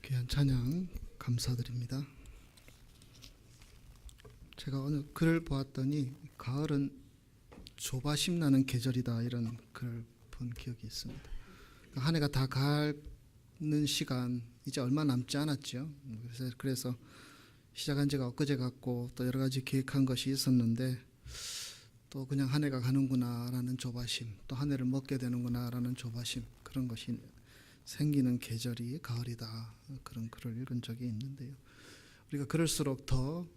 귀한 찬양 감사드립니다. 제가 어느 글을 보았더니 가을은 조바심 나는 계절이다, 이런 글을 본 기억이 있습니다. 한 해가 다 가는 시간 이제 얼마 남지 않았죠. 그래서 시작한 지가 엊그제 같고 또 여러 가지 계획한 것이 있었는데 또 그냥 한 해가 가는구나라는 조바심, 또 한 해를 먹게 되는구나라는 조바심, 그런 것이 생기는 계절이 가을이다, 그런 글을 읽은 적이 있는데요. 우리가 그럴수록 더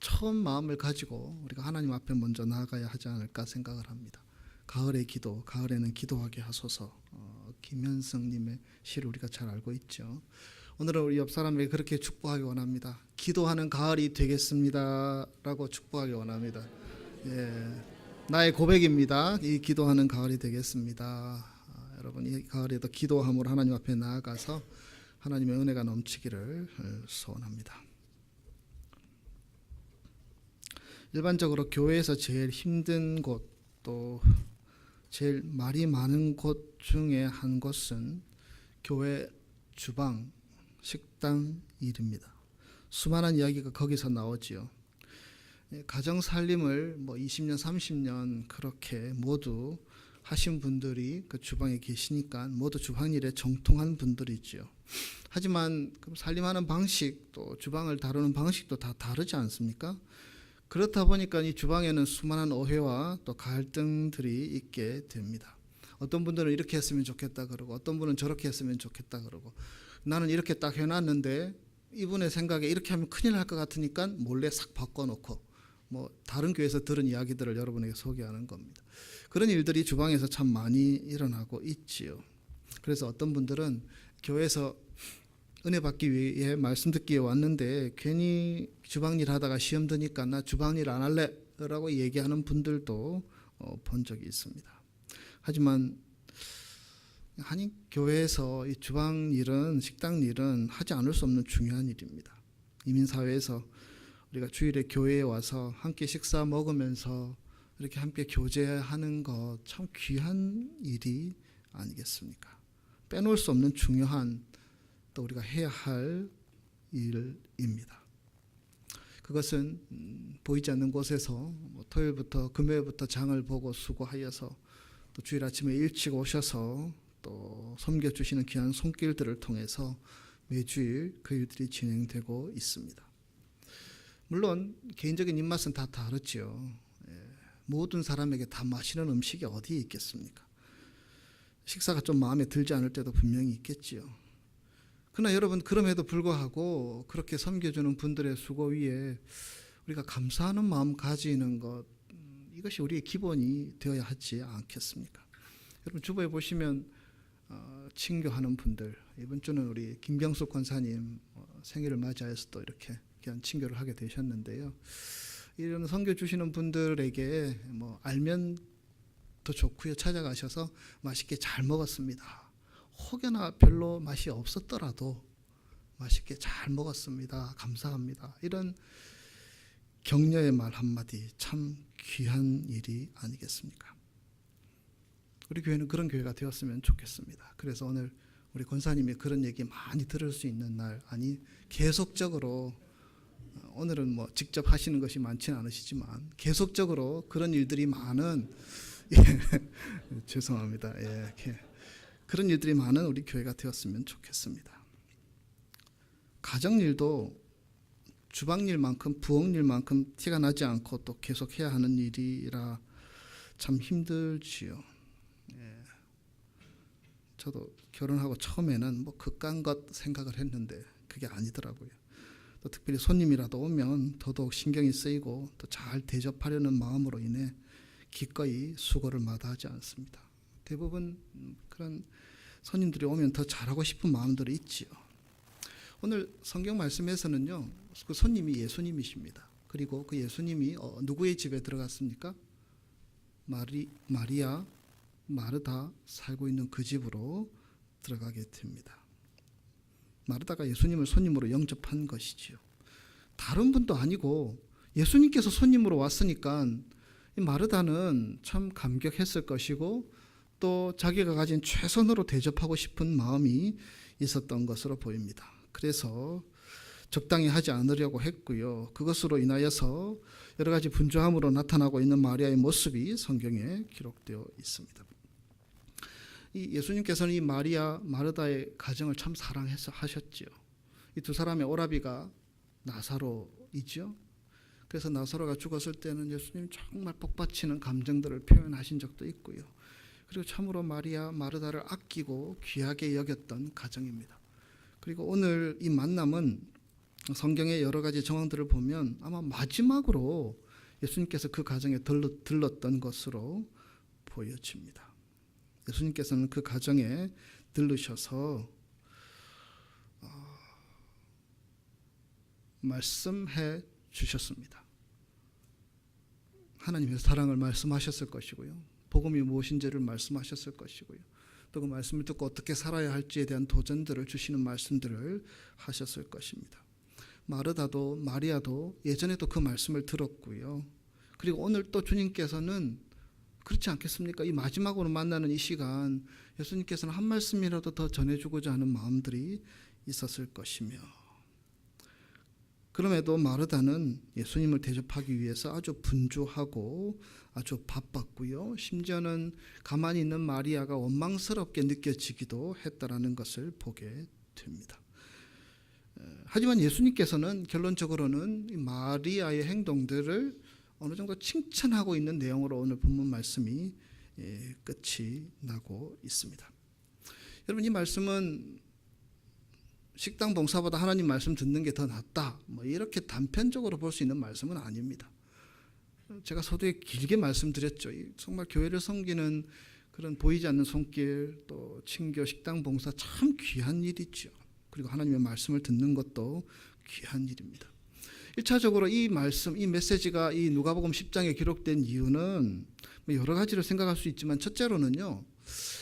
처음 마음을 가지고 우리가 하나님 앞에 먼저 나아가야 하지 않을까 생각을 합니다. 가을의 기도, 가을에는 기도하게 하소서, 김현성님의 시를 우리가 잘 알고 있죠. 오늘은 우리 옆 사람에게 그렇게 축복하기 원합니다. 기도하는 가을이 되겠습니다 라고 축복하기 원합니다. 나의 고백입니다. 이 기도하는 가을이 되겠습니다. 여러분, 이 가을에도 기도함으로 하나님 앞에 나아가서 하나님의 은혜가 넘치기를 소원합니다. 일반적으로 교회에서 제일 힘든 곳, 또 제일 말이 많은 곳 중에 한 곳은 교회 주방, 식당 일입니다. 수많은 이야기가 거기서 나오지요. 가정 살림을 20년, 30년 그렇게 모두 하신 분들이 그 주방에 계시니까 모두 주방 일에 정통한 분들이지요. 하지만 살림하는 방식, 또 주방을 다루는 방식도 다 다르지 않습니까? 그렇다 보니까 이 주방에는 수많은 오해와 또 갈등들이 있게 됩니다. 어떤 분들은 이렇게 했으면 좋겠다 그러고, 어떤 분은 저렇게 했으면 좋겠다 그러고, 나는 이렇게 딱 해놨는데 이분의 생각에 이렇게 하면 큰일 날 것 같으니까 몰래 싹 바꿔놓고, 다른 교회에서 들은 이야기들을 여러분에게 소개하는 겁니다. 그런 일들이 주방에서 참 많이 일어나고 있지요. 그래서 어떤 분들은 교회에서 은혜 받기 위해 말씀 듣기에 왔는데 괜히 주방일 하다가 시험 드니까 나 주방일 안 할래 라고 얘기하는 분들도 본 적이 있습니다. 하지만 한인 교회에서 이 주방일은, 식당일은 하지 않을 수 없는 중요한 일입니다. 이민사회에서 우리가 주일에 교회에 와서 함께 식사 먹으면서 이렇게 함께 교제하는 것 참 귀한 일이 아니겠습니까? 빼놓을 수 없는 중요한, 또 우리가 해야 할 일입니다. 그것은 보이지 않는 곳에서 토요일부터 금요일부터 장을 보고 수고하여서 또 주일 아침에 일찍 오셔서 또 섬겨주시는 귀한 손길들을 통해서 매주일 그 일들이 진행되고 있습니다. 물론 개인적인 입맛은 다 다르지요. 모든 사람에게 다 맛있는 음식이 어디에 있겠습니까? 식사가 좀 마음에 들지 않을 때도 분명히 있겠지요. 그러나 여러분, 그럼에도 불구하고 그렇게 섬겨주는 분들의 수고 위에 우리가 감사하는 마음 가지는 것, 이것이 우리의 기본이 되어야 하지 않겠습니까? 여러분, 주보에 보시면 친교하는 분들, 이번 주는 우리 김병숙 권사님 생일을 맞이해서 또 이렇게 귀한 친교를 하게 되셨는데요. 이런 선교 주시는 분들에게 알면 더 좋고요, 찾아가셔서 맛있게 잘 먹었습니다, 혹여나 별로 맛이 없었더라도 맛있게 잘 먹었습니다, 감사합니다, 이런 격려의 말 한마디 참 귀한 일이 아니겠습니까? 우리 교회는 그런 교회가 되었으면 좋겠습니다. 그래서 오늘 우리 권사님이 그런 얘기 많이 들을 수 있는 날, 아니 계속적으로, 오늘은 직접 하시는 것이 많지는 않으시지만 계속적으로 그런 일들이 많은 죄송합니다. 그런 일들이 많은 우리 교회가 되었으면 좋겠습니다. 가정일도 주방일만큼, 부엌일만큼 티가 나지 않고 또 계속 해야 하는 일이라 참 힘들지요. 저도 결혼하고 처음에는 그깟 것 생각을 했는데 그게 아니더라고요. 또 특별히 손님이라도 오면 더더욱 신경이 쓰이고 또 잘 대접하려는 마음으로 인해 기꺼이 수고를 마다하지 않습니다. 대부분 그런 손님들이 오면 더 잘하고 싶은 마음들이 있지요. 오늘 성경 말씀에서는요, 그 손님이 예수님이십니다. 그리고 그 예수님이 누구의 집에 들어갔습니까? 마리아, 마르다 살고 있는 그 집으로 들어가게 됩니다. 마르다가 예수님을 손님으로 영접한 것이지요. 다른 분도 아니고 예수님께서 손님으로 왔으니까 마르다는 참 감격했을 것이고, 또 자기가 가진 최선으로 대접하고 싶은 마음이 있었던 것으로 보입니다. 그래서 적당히 하지 않으려고 했고요. 그것으로 인하여서 여러 가지 분주함으로 나타나고 있는 마리아의 모습이 성경에 기록되어 있습니다. 이 예수님께서는 이 마리아 마르다의 가정을 참 사랑하셨지요. 이 두 사람의 오라비가 나사로이죠. 그래서 나사로가 죽었을 때는 예수님 정말 복받치는 감정들을 표현하신 적도 있고요. 그리고 참으로 마리아 마르다를 아끼고 귀하게 여겼던 가정입니다. 그리고 오늘 이 만남은 성경의 여러 가지 정황들을 보면 아마 마지막으로 예수님께서 그 가정에 들렀던 것으로 보여집니다. 예수님께서는 그 가정에 들르셔서 말씀해 주셨습니다. 하나님의 사랑을 말씀하셨을 것이고요. 복음이 무엇인지를 말씀하셨을 것이고요. 또 그 말씀을 듣고 어떻게 살아야 할지에 대한 도전들을 주시는 말씀들을 하셨을 것입니다. 마르다도 마리아도 예전에도 그 말씀을 들었고요. 그리고 오늘 또 주님께서는 그렇지 않겠습니까? 이 마지막으로 만나는 이 시간 예수님께서는 한 말씀이라도 더 전해주고자 하는 마음들이 있었을 것이며, 그럼에도 마르다는 예수님을 대접하기 위해서 아주 분주하고 아주 바빴고요. 심지어는 가만히 있는 마리아가 원망스럽게 느껴지기도 했다라는 것을 보게 됩니다. 하지만 예수님께서는 결론적으로는 마리아의 행동들을 어느 정도 칭찬하고 있는 내용으로 오늘 본문 말씀이 끝이 나고 있습니다. 여러분, 이 말씀은 식당 봉사보다 하나님 말씀 듣는 게 더 낫다, 이렇게 단편적으로 볼 수 있는 말씀은 아닙니다. 제가 서두에 길게 말씀드렸죠. 정말 교회를 섬기는 그런 보이지 않는 손길, 또 친교, 식당 봉사 참 귀한 일이죠. 그리고 하나님의 말씀을 듣는 것도 귀한 일입니다. 1차적으로 이 말씀, 이 메시지가 이 누가복음 10장에 기록된 이유는 여러 가지를 생각할 수 있지만, 첫째로는요,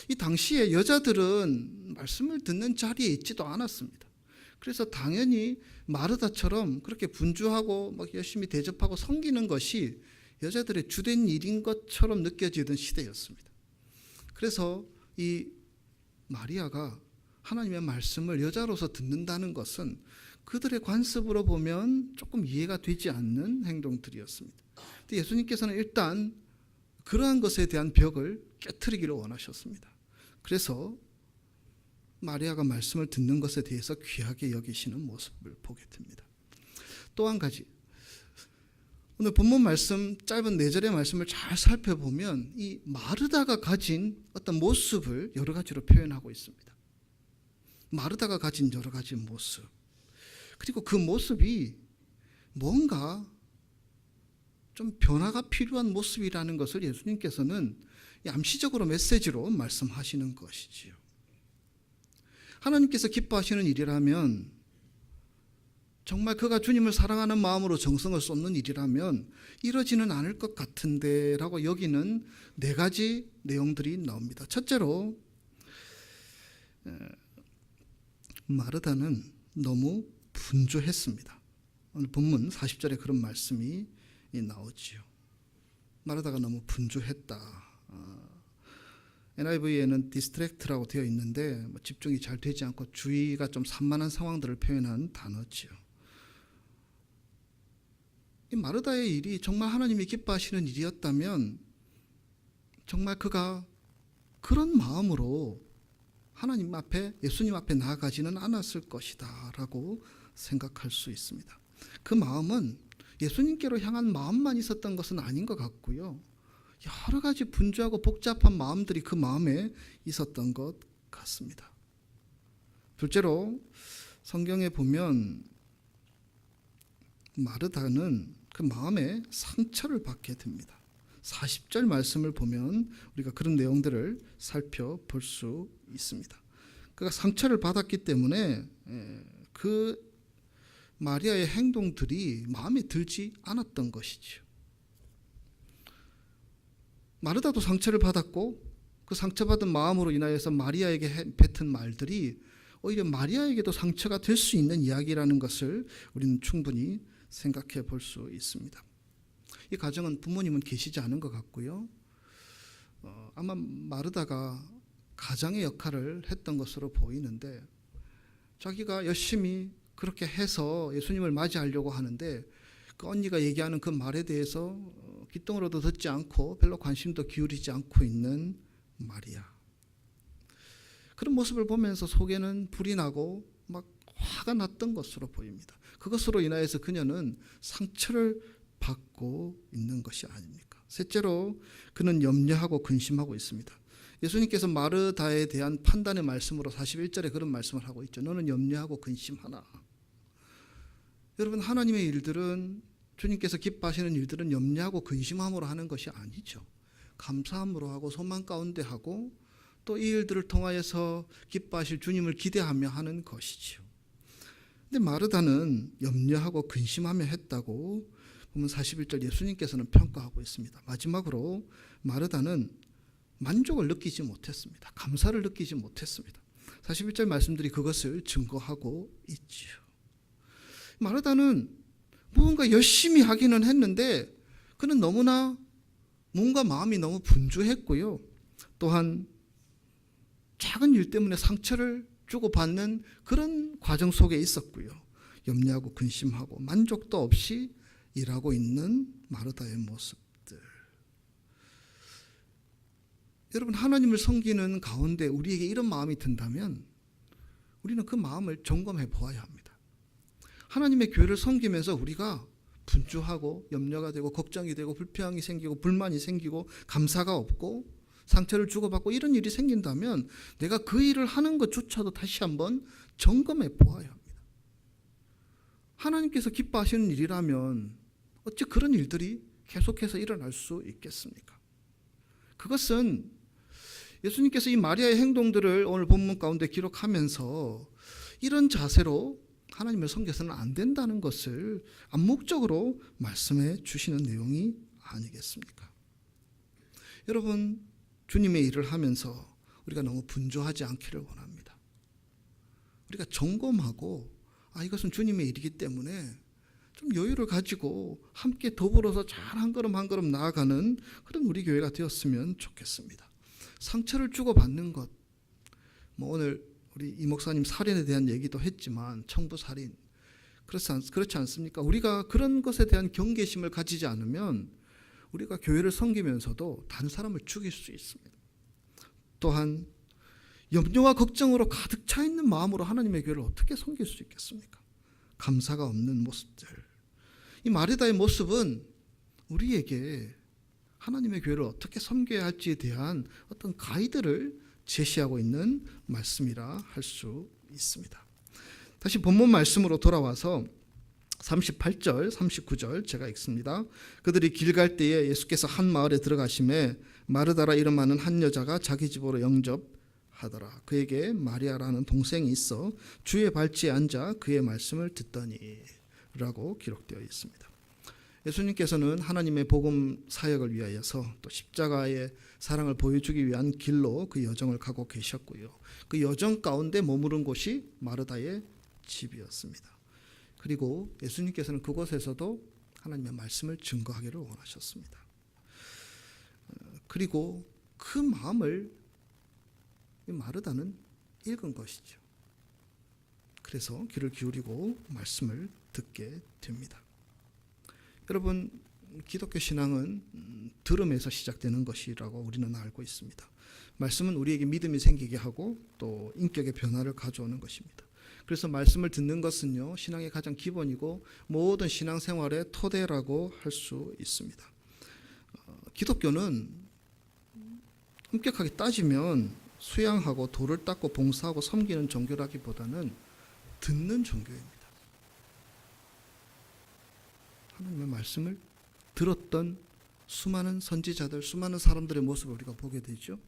이 당시에 여자들은 말씀을 듣는 자리에 있지도 않았습니다. 그래서 당연히 마르다처럼 그렇게 분주하고 막 열심히 대접하고 섬기는 것이 여자들의 주된 일인 것처럼 느껴지던 시대였습니다. 그래서 이 마리아가 하나님의 말씀을 여자로서 듣는다는 것은 그들의 관습으로 보면 조금 이해가 되지 않는 행동들이었습니다. 근데 예수님께서는 일단 그러한 것에 대한 벽을 깨트리기를 원하셨습니다. 그래서 마리아가 말씀을 듣는 것에 대해서 귀하게 여기시는 모습을 보게 됩니다. 또 한 가지, 오늘 본문 말씀 짧은 4절의 말씀을 잘 살펴보면 이 마르다가 가진 어떤 모습을 여러 가지로 표현하고 있습니다. 마르다가 가진 여러 가지 모습, 그리고 그 모습이 뭔가 좀 변화가 필요한 모습이라는 것을 예수님께서는 암시적으로 메시지로 말씀하시는 것이지요. 하나님께서 기뻐하시는 일이라면, 정말 그가 주님을 사랑하는 마음으로 정성을 쏟는 일이라면 이러지는 않을 것 같은데 라고 여기는 4가지 내용들이 나옵니다. 첫째로, 마르다는 너무 분주했습니다. 오늘 본문 40절에 그런 말씀이 나오지요. 마르다가 너무 분주했다. NIV에는 디스트랙트라고 되어 있는데 집중이 잘 되지 않고 주의가 좀 산만한 상황들을 표현한 단어지요. 이 마르다의 일이 정말 하나님이 기뻐하시는 일이었다면 정말 그가 그런 마음으로 하나님 앞에, 예수님 앞에 나아가지는 않았을 것이다 라고 생각할 수 있습니다. 그 마음은 예수님께로 향한 마음만 있었던 것은 아닌 것 같고요. 여러 가지 분주하고 복잡한 마음들이 그 마음에 있었던 것 같습니다. 둘째로, 성경에 보면 마르다는 그 마음에 상처를 받게 됩니다. 40절 말씀을 보면 우리가 그런 내용들을 살펴볼 수 있습니다. 그가 상처를 받았기 때문에 그 마리아의 행동들이 마음에 들지 않았던 것이지요. 마르다도 상처를 받았고 그 상처받은 마음으로 인하여서 마리아에게 뱉은 말들이 오히려 마리아에게도 상처가 될 수 있는 이야기라는 것을 우리는 충분히 생각해 볼 수 있습니다. 이 가정은 부모님은 계시지 않은 것 같고요. 아마 마르다가 가장의 역할을 했던 것으로 보이는데, 자기가 열심히 그렇게 해서 예수님을 맞이하려고 하는데 그 언니가 얘기하는 그 말에 대해서 귓등으로도 듣지 않고 별로 관심도 기울이지 않고 있는 마리아. 그런 모습을 보면서 속에는 불이 나고 막 화가 났던 것으로 보입니다. 그것으로 인하여서 그녀는 상처를 받고 있는 것이 아닙니까? 셋째로 그는 염려하고 근심하고 있습니다. 예수님께서 마르다에 대한 판단의 말씀으로 41절에 그런 말씀을 하고 있죠. 너는 염려하고 근심하나. 여러분, 하나님의 일들은, 주님께서 기뻐하시는 일들은 염려하고 근심함으로 하는 것이 아니죠. 감사함으로 하고 소망 가운데 하고 또 이 일들을 통하여서 기뻐하실 주님을 기대하며 하는 것이죠. 근데 마르다는 염려하고 근심하며 했다고 보면 41절 예수님께서는 평가하고 있습니다. 마지막으로 마르다는 만족을 느끼지 못했습니다. 감사를 느끼지 못했습니다. 41절 말씀들이 그것을 증거하고 있지요. 마르다는 무언가 열심히 하기는 했는데 그는 너무나 뭔가 마음이 너무 분주했고요. 또한 작은 일 때문에 상처를 주고받는 그런 과정 속에 있었고요. 염려하고 근심하고 만족도 없이 일하고 있는 마르다의 모습들. 여러분, 하나님을 섬기는 가운데 우리에게 이런 마음이 든다면 우리는 그 마음을 점검해 보아야 합니다. 하나님의 교회를 섬기면서 우리가 분주하고 염려가 되고 걱정이 되고 불평이 생기고 불만이 생기고 감사가 없고 상처를 주고받고 이런 일이 생긴다면 내가 그 일을 하는 것조차도 다시 한번 점검해 보아야 합니다. 하나님께서 기뻐하시는 일이라면 어찌 그런 일들이 계속해서 일어날 수 있겠습니까? 그것은 예수님께서 이 마리아의 행동들을 오늘 본문 가운데 기록하면서 이런 자세로 하나님을 섬겨서는 안 된다는 것을 암묵적으로 말씀해 주시는 내용이 아니겠습니까? 여러분, 주님의 일을 하면서 우리가 너무 분주하지 않기를 원합니다. 우리가 점검하고 이것은 주님의 일이기 때문에 좀 여유를 가지고 함께 더불어서 잘 한 걸음 한 걸음 나아가는 그런 우리 교회가 되었으면 좋겠습니다. 상처를 주고받는 것, 오늘 우리 이 목사님 살인에 대한 얘기도 했지만 청부 살인, 그렇지 않습니까? 우리가 그런 것에 대한 경계심을 가지지 않으면 우리가 교회를 섬기면서도 다른 사람을 죽일 수 있습니다. 또한 염려와 걱정으로 가득 차 있는 마음으로 하나님의 교회를 어떻게 섬길 수 있겠습니까? 감사가 없는 모습들. 이 마리다의 모습은 우리에게 하나님의 교회를 어떻게 섬겨야 할지에 대한 어떤 가이드를 제시하고 있는 말씀이라 할 수 있습니다. 다시 본문 말씀으로 돌아와서 38절, 39절 제가 읽습니다. 그들이 길 갈 때에 예수께서 한 마을에 들어가심에 마르다라 이름하는 한 여자가 자기 집으로 영접하더라. 그에게 마리아라는 동생이 있어 주의 발치에 앉아 그의 말씀을 듣더니 라고 기록되어 있습니다. 예수님께서는 하나님의 복음 사역을 위하여서 또 십자가의 사랑을 보여주기 위한 길로 그 여정을 가고 계셨고요. 그 여정 가운데 머무른 곳이 마르다의 집이었습니다. 그리고 예수님께서는 그곳에서도 하나님의 말씀을 증거하기를 원하셨습니다. 그리고 그 마음을 마르다는 읽은 것이죠. 그래서 귀를 기울이고 말씀을 듣게 됩니다. 여러분, 기독교 신앙은 들음에서 시작되는 것이라고 우리는 알고 있습니다. 말씀은 우리에게 믿음이 생기게 하고 또 인격의 변화를 가져오는 것입니다. 그래서 말씀을 듣는 것은요, 신앙의 가장 기본이고 모든 신앙생활의 토대라고 할 수 있습니다. 기독교는 엄격하게 따지면 수양하고 돌을 닦고 봉사하고 섬기는 종교라기보다는 듣는 종교입니다. 하나님의 말씀을 들었던 수많은 선지자들, 수많은 사람들의 모습을 우리가 보게 되죠.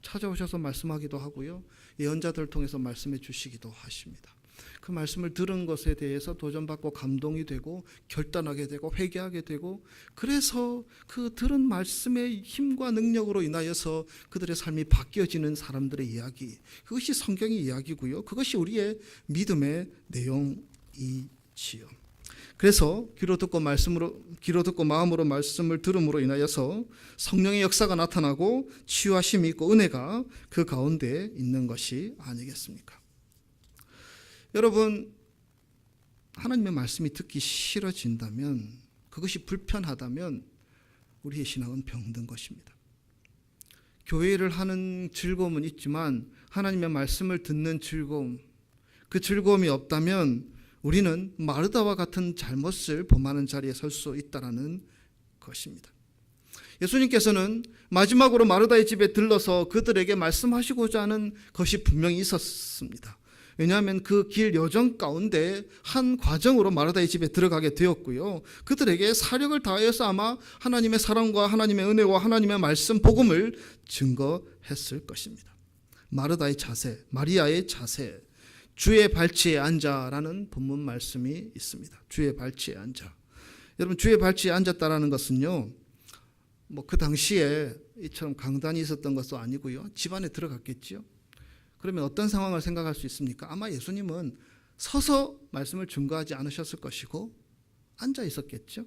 찾아오셔서 말씀하기도 하고요, 예언자들을 통해서 말씀해 주시기도 하십니다. 그 말씀을 들은 것에 대해서 도전받고 감동이 되고 결단하게 되고 회개하게 되고, 그래서 그 들은 말씀의 힘과 능력으로 인하여서 그들의 삶이 바뀌어지는 사람들의 이야기, 그것이 성경의 이야기고요, 그것이 우리의 믿음의 내용이지요. 그래서 귀로 듣고 마음으로 말씀을 들음으로 인하여서 성령의 역사가 나타나고 치유하심이 있고 은혜가 그 가운데 있는 것이 아니겠습니까? 여러분, 하나님의 말씀이 듣기 싫어진다면, 그것이 불편하다면 우리의 신앙은 병든 것입니다. 교회를 하는 즐거움은 있지만 하나님의 말씀을 듣는 즐거움, 그 즐거움이 없다면 우리는 마르다와 같은 잘못을 범하는 자리에 설 수 있다는 것입니다. 예수님께서는 마지막으로 마르다의 집에 들러서 그들에게 말씀하시고자 하는 것이 분명히 있었습니다. 왜냐하면 그 길 여정 가운데 한 과정으로 마르다의 집에 들어가게 되었고요. 그들에게 사력을 다하여서 아마 하나님의 사랑과 하나님의 은혜와 하나님의 말씀, 복음을 증거했을 것입니다. 마르다의 자세, 마리아의 자세, 주의 발치에 앉아라는 본문 말씀이 있습니다. 주의 발치에 앉아. 여러분, 주의 발치에 앉았다라는 것은요, 그 당시에 이처럼 강단이 있었던 것도 아니고요. 집 안에 들어갔겠지요. 그러면 어떤 상황을 생각할 수 있습니까? 아마 예수님은 서서 말씀을 증거하지 않으셨을 것이고 앉아 있었겠죠.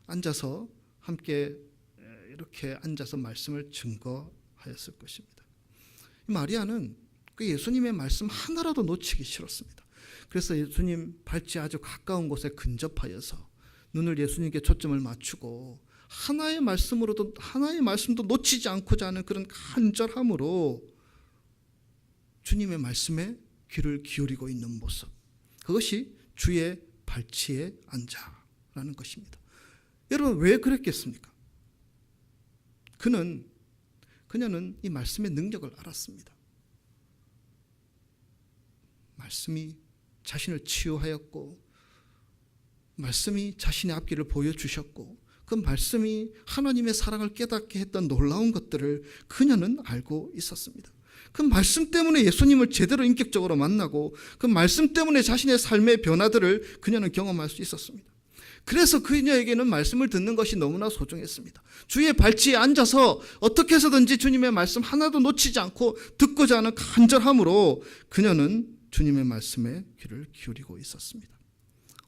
앉아서 함께 이렇게 앉아서 말씀을 증거하였을 것입니다. 마리아는 그 예수님의 말씀 하나라도 놓치기 싫었습니다. 그래서 예수님 발치에 아주 가까운 곳에 근접하여서 눈을 예수님께 초점을 맞추고 하나의 말씀도 놓치지 않고자 하는 그런 간절함으로 주님의 말씀에 귀를 기울이고 있는 모습, 그것이 주의 발치에 앉아라는 것입니다. 여러분, 왜 그랬겠습니까? 그녀는 이 말씀의 능력을 알았습니다. 말씀이 자신을 치유하였고, 말씀이 자신의 앞길을 보여주셨고, 그 말씀이 하나님의 사랑을 깨닫게 했던 놀라운 것들을 그녀는 알고 있었습니다. 그 말씀 때문에 예수님을 제대로 인격적으로 만나고 그 말씀 때문에 자신의 삶의 변화들을 그녀는 경험할 수 있었습니다. 그래서 그녀에게는 말씀을 듣는 것이 너무나 소중했습니다. 주의 발치에 앉아서 어떻게 해서든지 주님의 말씀 하나도 놓치지 않고 듣고자 하는 간절함으로 그녀는 주님의 말씀에 귀를 기울이고 있었습니다.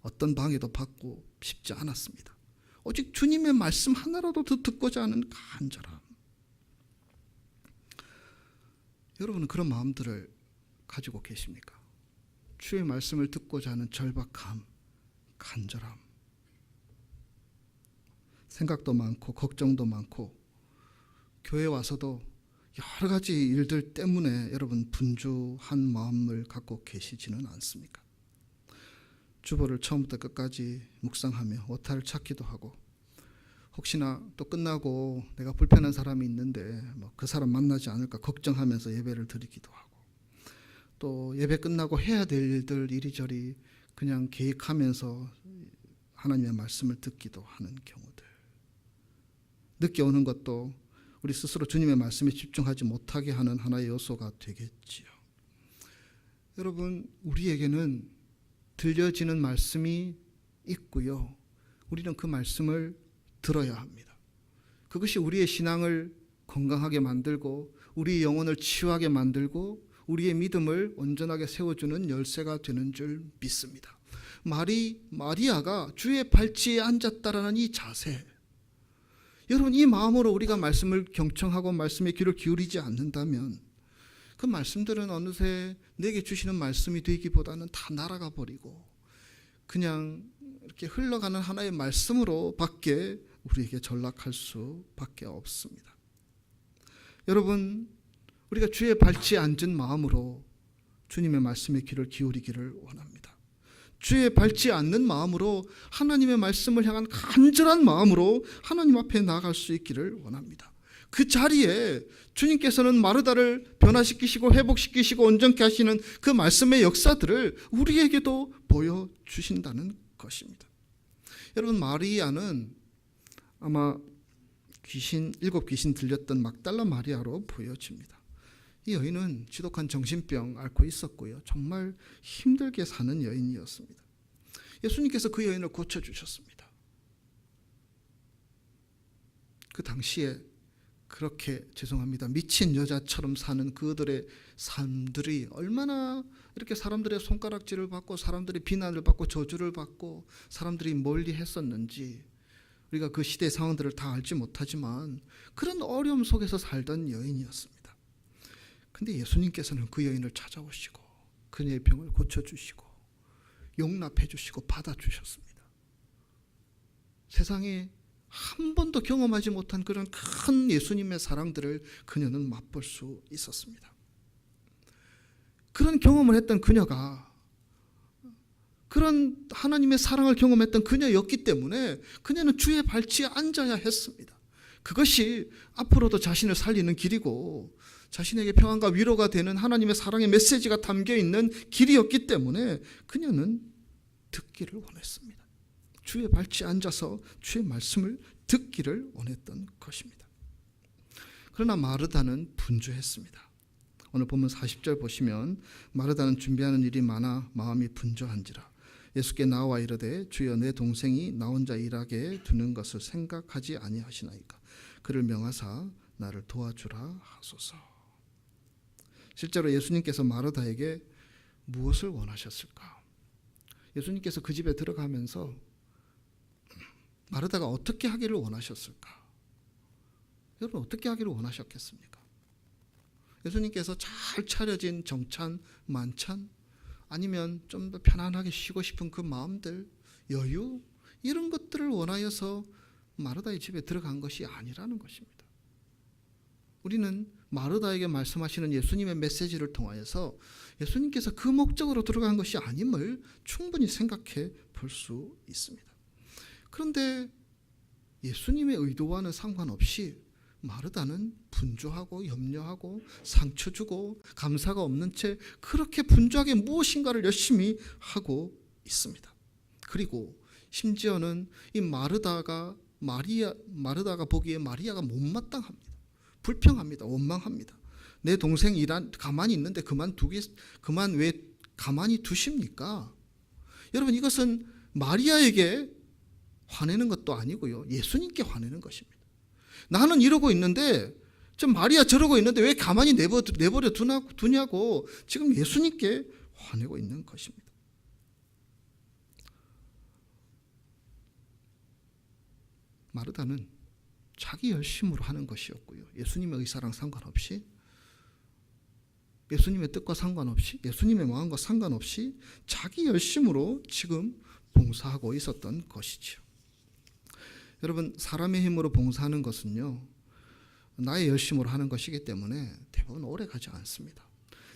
어떤 방해도 받고 싶지 않았습니다. 오직 주님의 말씀 하나라도 더 듣고자 하는 간절함. 여러분은 그런 마음들을 가지고 계십니까? 주의 말씀을 듣고자 하는 절박함, 간절함. 생각도 많고 걱정도 많고 교회에 와서도 여러 가지 일들 때문에 여러분 분주한 마음을 갖고 계시지는 않습니까? 주보를 처음부터 끝까지 묵상하며 오타를 찾기도 하고, 혹시나 또 끝나고 내가 불편한 사람이 있는데 그 사람 만나지 않을까 걱정하면서 예배를 드리기도 하고, 또 예배 끝나고 해야 될 일들 이리저리 그냥 계획하면서 하나님의 말씀을 듣기도 하는 경우들. 늦게 오는 것도 우리 스스로 주님의 말씀에 집중하지 못하게 하는 하나의 요소가 되겠지요. 여러분, 우리에게는 들려지는 말씀이 있고요. 우리는 그 말씀을 들어야 합니다. 그것이 우리의 신앙을 건강하게 만들고 우리의 영혼을 치유하게 만들고 우리의 믿음을 온전하게 세워주는 열쇠가 되는 줄 믿습니다. 마리아가 주의 발치에 앉았다라는 이 자세, 여러분, 이 마음으로 우리가 말씀을 경청하고 말씀에 귀를 기울이지 않는다면 그 말씀들은 어느새 내게 주시는 말씀이 되기보다는 다 날아가 버리고 그냥 이렇게 흘러가는 하나의 말씀으로 밖에 우리에게 전락할 수밖에 없습니다. 여러분, 우리가 주의 발치에 앉은 마음으로 주님의 말씀에 귀를 기울이기를 원합니다. 주의 발치에 앉는 마음으로 하나님의 말씀을 향한 간절한 마음으로 하나님 앞에 나아갈 수 있기를 원합니다. 그 자리에 주님께서는 마르다를 변화시키시고 회복시키시고 온전케 하시는 그 말씀의 역사들을 우리에게도 보여주신다는 것입니다. 여러분, 마리아는 아마 일곱 귀신 들렸던 막달라 마리아로 보여집니다. 이 여인은 지독한 정신병 앓고 있었고요. 정말 힘들게 사는 여인이었습니다. 예수님께서 그 여인을 고쳐주셨습니다. 그 당시에 그렇게 죄송합니다. 미친 여자처럼 사는 그들의 삶들이 얼마나 이렇게 사람들의 손가락질을 받고 사람들이 비난을 받고 저주를 받고 사람들이 멀리 했었는지 우리가 그 시대의 상황들을 다 알지 못하지만 그런 어려움 속에서 살던 여인이었습니다. 근데 예수님께서는 그 여인을 찾아오시고 그녀의 병을 고쳐주시고 용납해 주시고 받아주셨습니다. 세상에 한 번도 경험하지 못한 그런 큰 예수님의 사랑들을 그녀는 맛볼 수 있었습니다. 그런 경험을 했던 그녀가 그런 하나님의 사랑을 경험했던 그녀였기 때문에 그녀는 주의 발치에 앉아야 했습니다. 그것이 앞으로도 자신을 살리는 길이고 자신에게 평안과 위로가 되는 하나님의 사랑의 메시지가 담겨있는 길이었기 때문에 그녀는 듣기를 원했습니다. 주의 발치에 앉아서 주의 말씀을 듣기를 원했던 것입니다. 그러나 마르다는 분주했습니다. 오늘 보면 40절 보시면 마르다는 준비하는 일이 많아 마음이 분주한지라 예수께 나와 이르되 주여 내 동생이 나 혼자 일하게 두는 것을 생각하지 아니하시나이까 그를 명하사 나를 도와주라 하소서. 실제로 예수님께서 마르다에게 무엇을 원하셨을까? 예수님께서 그 집에 들어가면서 마르다가 어떻게 하기를 원하셨을까? 여러분 어떻게 하기를 원하셨겠습니까? 예수님께서 잘 차려진 정찬, 만찬 아니면 좀 더 편안하게 쉬고 싶은 그 마음들, 여유 이런 것들을 원하여서 마르다의 집에 들어간 것이 아니라는 것입니다. 우리는 마르다에게 말씀하시는 예수님의 메시지를 통하여서 예수님께서 그 목적으로 들어간 것이 아님을 충분히 생각해 볼 수 있습니다. 그런데 예수님의 의도와는 상관없이 마르다는 분주하고 염려하고 상처 주고 감사가 없는 채 그렇게 분주하게 무엇인가를 열심히 하고 있습니다. 그리고 심지어는 이 마르다가 보기에 마리아가 못마땅합니다. 불평합니다. 원망합니다. 내 동생 가만히 있는데 그만 왜 가만히 두십니까? 여러분 이것은 마리아에게 화내는 것도 아니고요. 예수님께 화내는 것입니다. 나는 이러고 있는데 저 마리아 저러고 있는데 왜 가만히 내버려 두냐고 지금 예수님께 화내고 있는 것입니다. 마르다는 자기 열심으로 하는 것이었고요. 예수님의 의사랑 상관없이 예수님의 뜻과 상관없이 예수님의 마음과 상관없이 자기 열심으로 지금 봉사하고 있었던 것이지요. 여러분 사람의 힘으로 봉사하는 것은요 나의 열심으로 하는 것이기 때문에 대부분 오래 가지 않습니다.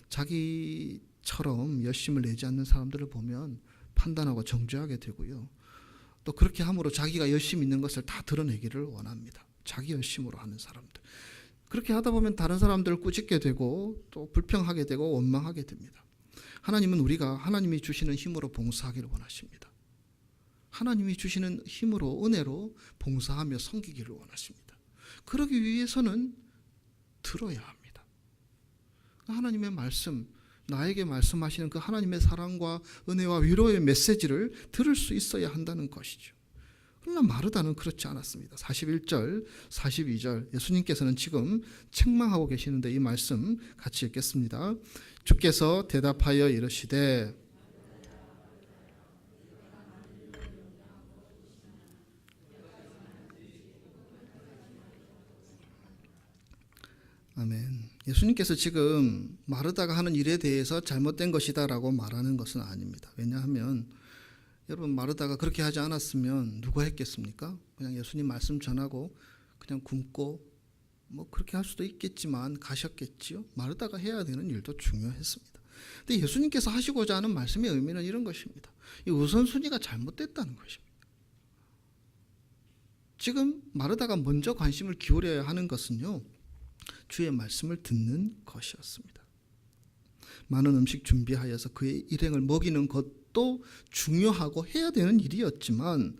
자기처럼 열심을 내지 않는 사람들을 보면 판단하고 정죄하게 되고요. 또 그렇게 함으로 자기가 열심히 있는 것을 다 드러내기를 원합니다. 자기 열심으로 하는 사람들. 그렇게 하다 보면 다른 사람들을 꾸짖게 되고 또 불평하게 되고 원망하게 됩니다. 하나님은 우리가 하나님이 주시는 힘으로 봉사하기를 원하십니다. 하나님이 주시는 힘으로 은혜로 봉사하며 섬기기를 원하십니다. 그러기 위해서는 들어야 합니다. 하나님의 말씀, 나에게 말씀하시는 그 하나님의 사랑과 은혜와 위로의 메시지를 들을 수 있어야 한다는 것이죠. 그러나 마르다는 그렇지 않았습니다. 41절, 42절 예수님께서는 지금 책망하고 계시는데 이 말씀 같이 읽겠습니다. 주께서 대답하여 이르시되 아멘. 예수님께서 지금 마르다가 하는 일에 대해서 잘못된 것이다라고 말하는 것은 아닙니다. 왜냐하면 여러분 마르다가 그렇게 하지 않았으면 누가 했겠습니까? 그냥 예수님 말씀 전하고 그냥 굶고 뭐 그렇게 할 수도 있겠지만 가셨겠지요. 마르다가 해야 되는 일도 중요했습니다. 근데 예수님께서 하시고자 하는 말씀의 의미는 이런 것입니다. 이 우선순위가 잘못됐다는 것입니다. 지금 마르다가 먼저 관심을 기울여야 하는 것은요. 주의 말씀을 듣는 것이었습니다. 많은 음식 준비하여서 그의 일행을 먹이는 것도 중요하고 해야 되는 일이었지만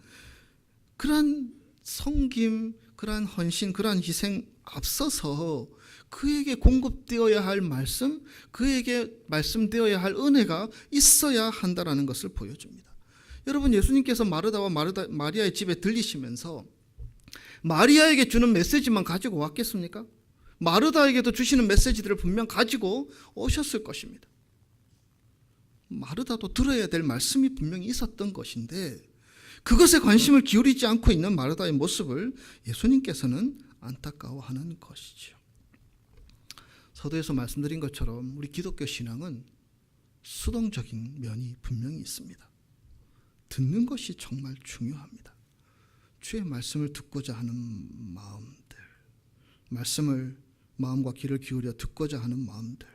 그러한 섬김, 그러한 헌신, 그러한 희생 앞서서 그에게 공급되어야 할 말씀, 그에게 말씀되어야 할 은혜가 있어야 한다는 것을 보여줍니다. 여러분 예수님께서 마르다와 마리아의 집에 들리시면서 마리아에게 주는 메시지만 가지고 왔겠습니까? 마르다에게도 주시는 메시지들을 분명 가지고 오셨을 것입니다. 마르다도 들어야 될 말씀이 분명히 있었던 것인데 그것에 관심을 기울이지 않고 있는 마르다의 모습을 예수님께서는 안타까워하는 것이죠. 서두에서 말씀드린 것처럼 우리 기독교 신앙은 수동적인 면이 분명히 있습니다. 듣는 것이 정말 중요합니다. 주의 말씀을 듣고자 하는 마음들, 말씀을 마음과 귀를 기울여 듣고자 하는 마음들,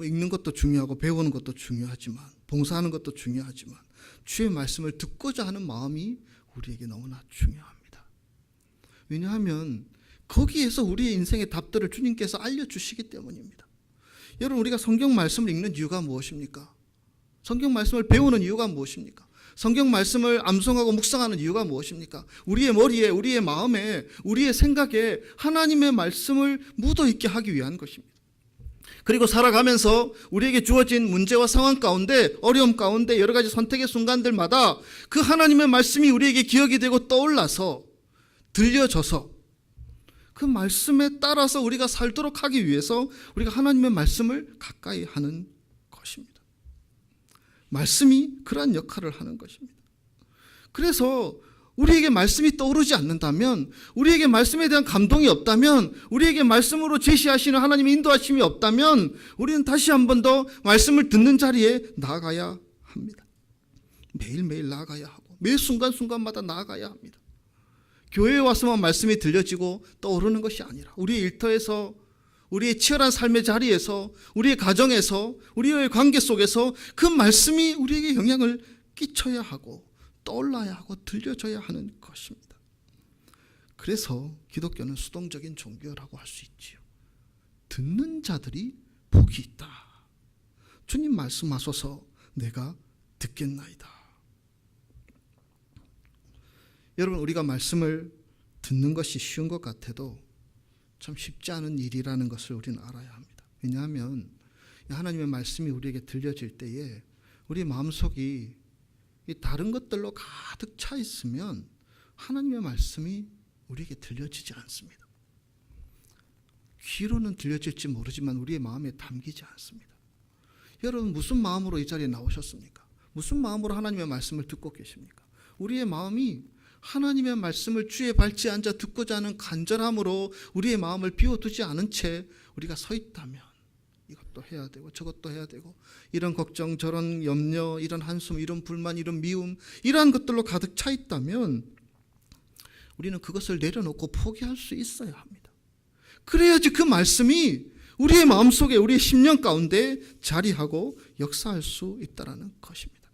읽는 것도 중요하고 배우는 것도 중요하지만, 봉사하는 것도 중요하지만 주의 말씀을 듣고자 하는 마음이 우리에게 너무나 중요합니다. 왜냐하면 거기에서 우리의 인생의 답들을 주님께서 알려주시기 때문입니다. 여러분, 우리가 성경 말씀을 읽는 이유가 무엇입니까? 성경 말씀을 배우는 이유가 무엇입니까? 성경 말씀을 암송하고 묵상하는 이유가 무엇입니까? 우리의 머리에, 우리의 마음에, 우리의 생각에 하나님의 말씀을 묻어있게 하기 위한 것입니다. 그리고 살아가면서 우리에게 주어진 문제와 상황 가운데, 어려움 가운데, 여러 가지 선택의 순간들마다 그 하나님의 말씀이 우리에게 기억이 되고 떠올라서 들려져서 그 말씀에 따라서 우리가 살도록 하기 위해서 우리가 하나님의 말씀을 가까이 하는 것입니다. 말씀이 그러한 역할을 하는 것입니다. 그래서 우리에게 말씀이 떠오르지 않는다면, 우리에게 말씀에 대한 감동이 없다면, 우리에게 말씀으로 제시하시는 하나님의 인도하심이 없다면 우리는 다시 한 번 더 말씀을 듣는 자리에 나아가야 합니다. 매일매일 나아가야 하고 매 순간순간마다 나아가야 합니다. 교회에 와서만 말씀이 들려지고 떠오르는 것이 아니라 우리의 일터에서, 우리의 치열한 삶의 자리에서, 우리의 가정에서, 우리의 관계 속에서 그 말씀이 우리에게 영향을 끼쳐야 하고 떠올라야 하고 들려져야 하는 것입니다. 그래서 기독교는 수동적인 종교라고 할 수 있지요. 듣는 자들이 복이 있다. 주님 말씀하소서 내가 듣겠나이다. 여러분, 우리가 말씀을 듣는 것이 쉬운 것 같아도 참 쉽지 않은 일이라는 것을 우리는 알아야 합니다. 왜냐하면 하나님의 말씀이 우리에게 들려질 때에 우리 마음속이 다른 것들로 가득 차 있으면 하나님의 말씀이 우리에게 들려지지 않습니다. 귀로는 들려질지 모르지만 우리의 마음에 담기지 않습니다. 여러분, 무슨 마음으로 이 자리에 나오셨습니까? 무슨 마음으로 하나님의 말씀을 듣고 계십니까? 우리의 마음이 하나님의 말씀을 주에 밟지 앉아 듣고자 하는 간절함으로 우리의 마음을 비워두지 않은 채 우리가 서 있다면, 이것도 해야 되고 저것도 해야 되고 이런 걱정 저런 염려, 이런 한숨, 이런 불만, 이런 미움, 이러한 것들로 가득 차 있다면 우리는 그것을 내려놓고 포기할 수 있어야 합니다. 그래야지 그 말씀이 우리의 마음속에, 우리의 심령 가운데 자리하고 역사할 수 있다는 것입니다.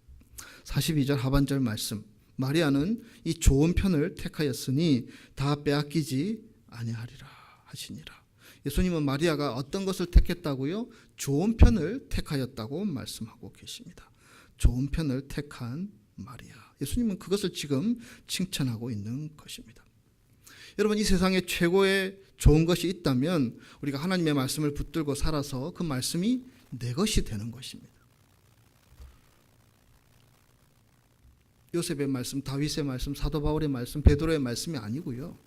42절 하반절 말씀, 마리아는 이 좋은 편을 택하였으니 다 빼앗기지 아니하리라 하시니라. 예수님은 마리아가 어떤 것을 택했다고요? 좋은 편을 택하였다고 말씀하고 계십니다. 좋은 편을 택한 마리아. 예수님은 그것을 지금 칭찬하고 있는 것입니다. 여러분, 이 세상에 최고의 좋은 것이 있다면 우리가 하나님의 말씀을 붙들고 살아서 그 말씀이 내 것이 되는 것입니다. 요셉의 말씀, 다윗의 말씀, 사도 바울의 말씀, 베드로의 말씀이 아니고요.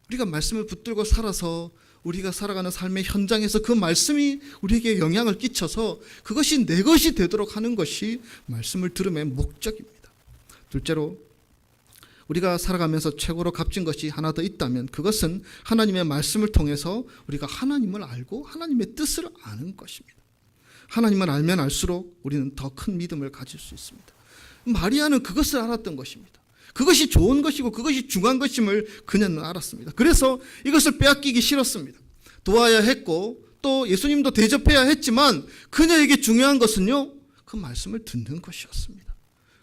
우리가 말씀을 붙들고 살아서 우리가 살아가는 삶의 현장에서 그 말씀이 우리에게 영향을 끼쳐서 그것이 내 것이 되도록 하는 것이 말씀을 들음의 목적입니다. 둘째로, 우리가 살아가면서 최고로 값진 것이 하나 더 있다면 그것은 하나님의 말씀을 통해서 우리가 하나님을 알고 하나님의 뜻을 아는 것입니다. 하나님을 알면 알수록 우리는 더 큰 믿음을 가질 수 있습니다. 마리아는 그것을 알았던 것입니다. 그것이 좋은 것이고 그것이 중요한 것임을 그녀는 알았습니다. 그래서 이것을 빼앗기기 싫었습니다. 도와야 했고 또 예수님도 대접해야 했지만 그녀에게 중요한 것은요, 그 말씀을 듣는 것이었습니다.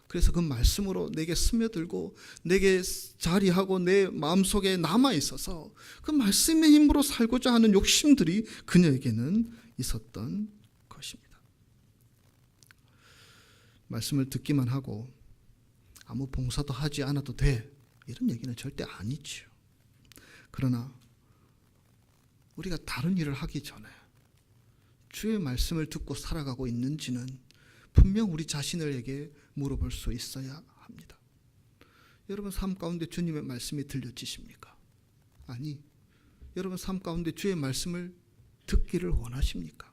그래서 그 말씀으로 내게 스며들고 내게 자리하고 내 마음속에 남아있어서 그 말씀의 힘으로 살고자 하는 욕심들이 그녀에게는 있었던 것입니다. 말씀을 듣기만 하고 아무 봉사도 하지 않아도 돼, 이런 얘기는 절대 아니죠. 그러나 우리가 다른 일을 하기 전에 주의 말씀을 듣고 살아가고 있는지는 분명 우리 자신에게 물어볼 수 있어야 합니다. 여러분 삶 가운데 주님의 말씀이 들려지십니까? 아니, 여러분 삶 가운데 주의 말씀을 듣기를 원하십니까?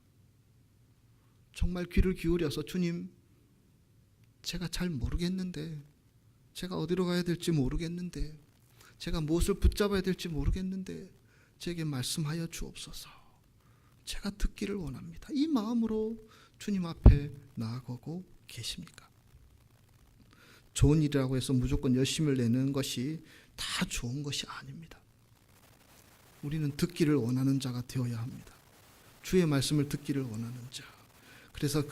정말 귀를 기울여서 주님, 제가 잘 모르겠는데, 제가 어디로 가야 될지 모르겠는데, 제가 무엇을 붙잡아야 될지 모르겠는데 제게 말씀하여 주옵소서. 제가 듣기를 원합니다. 이 마음으로 주님 앞에 나아가고 계십니까? 좋은 일이라고 해서 무조건 열심을 내는 것이 다 좋은 것이 아닙니다. 우리는 듣기를 원하는 자가 되어야 합니다. 주의 말씀을 듣기를 원하는 자. 그래서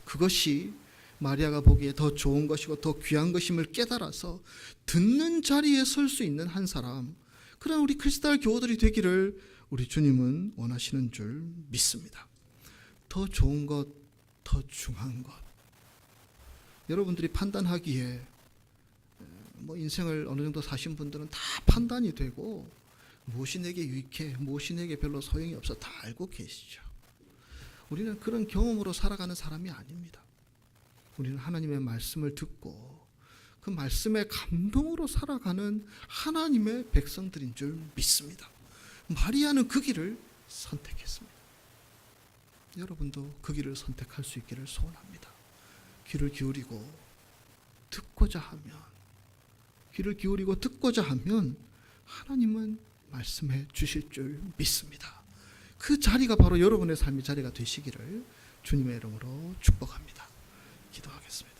그것이 마리아가 보기에 더 좋은 것이고 더 귀한 것임을 깨달아서 듣는 자리에 설 수 있는 한 사람, 그런 우리 크리스탈 교우들이 되기를 우리 주님은 원하시는 줄 믿습니다. 더 좋은 것, 더 중요한 것. 여러분들이 판단하기에 인생을 어느 정도 사신 분들은 다 판단이 되고 무엇이 내게 유익해, 무엇이 내게 별로 소용이 없어 다 알고 계시죠. 우리는 그런 경험으로 살아가는 사람이 아닙니다. 우리는 하나님의 말씀을 듣고 그 말씀의 감동으로 살아가는 하나님의 백성들인 줄 믿습니다. 마리아는 그 길을 선택했습니다. 여러분도 그 길을 선택할 수 있기를 소원합니다. 귀를 기울이고 듣고자 하면 하나님은 말씀해 주실 줄 믿습니다. 그 자리가 바로 여러분의 삶의 자리가 되시기를 주님의 이름으로 축복합니다. 기도하겠습니다.